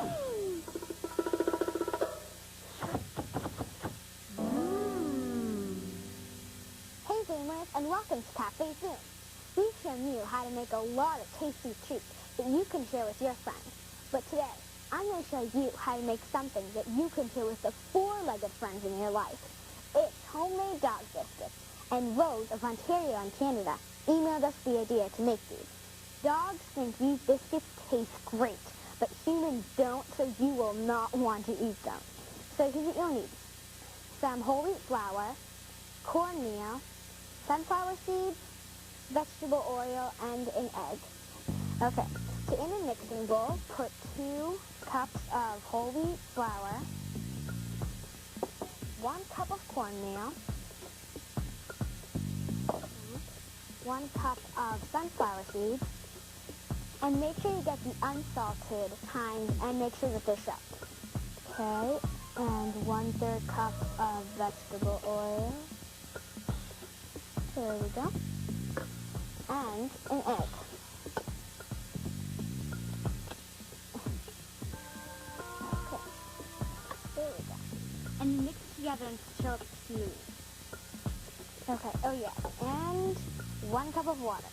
Hey gamers, and welcome to Cafe Zoom. We've shown you how to make a lot of tasty treats that you can share with your friends. But today, I'm going to show you how to make something that you can share with the four-legged friends in your life. It's homemade dog biscuits, and Rose of Ontario and Canada emailed us the idea to make these. Dogs think these biscuits taste great, but humans don't, so you will not want to eat them. So here's what you'll need. Some whole wheat flour, cornmeal, sunflower seeds, vegetable oil, and an egg. Okay, so in a mixing bowl, put 2 cups of whole wheat flour, 1 cup of cornmeal, 1 cup of sunflower seeds, and make sure you get the unsalted kind and make sure that they're soaked. Okay, and 1/3 cup of vegetable oil. There we go. And an egg. Okay, there we go. And mix together until it's smooth. Okay, oh yeah, and 1 cup of water.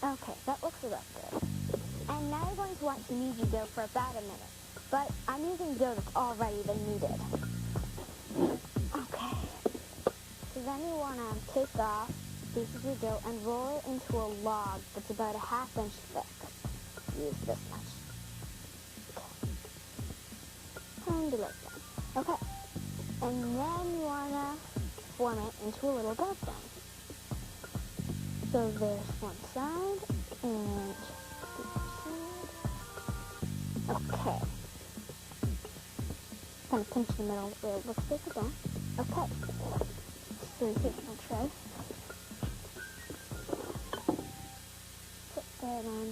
Okay, that looks about good. And now you're going to want to knead your dough for about a minute. But I'm using dough that's already been kneaded. Okay. So then you want to take off pieces of your dough and roll it into a log that's about a 1/2 inch thick. Use this much. Okay. And like that. Okay. And then you want to form it into a little dough thing. So there's one side and the other side. Okay. Kind of pinch the middle where it looks like a bone. Okay. So here's my tray. Put that on.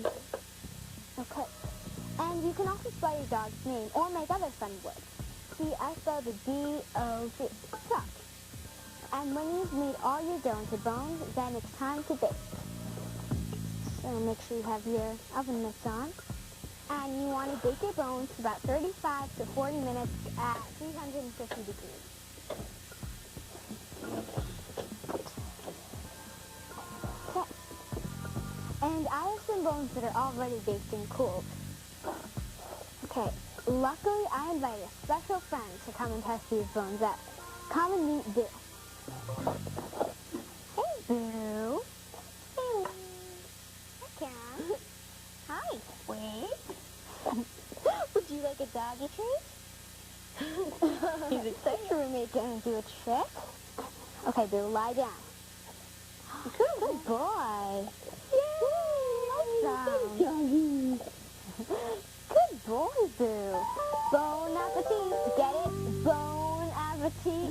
Okay. And you can also spell your dog's name or make other fun words. See, I spelled the D-O-G. Dog. And when you've made all your dough into bones, then it's time to bake. So make sure you have your oven mitts on. And you want to bake your bones for about 35 to 40 minutes at 350 degrees. Okay. And I have some bones that are already baked and cooled. Okay. Luckily, I invited a special friend to come and test these bones out. Come and meet Boo. Hey, Boo. Hey. Hi, Karen. Hi, sweet. Would you like a doggy treat? Is your roommate going to do a trick? Okay, Boo, lie down. Good boy. Yay! Awesome. Good boy, Boo. Bon appetit. Get it? Bon appetit.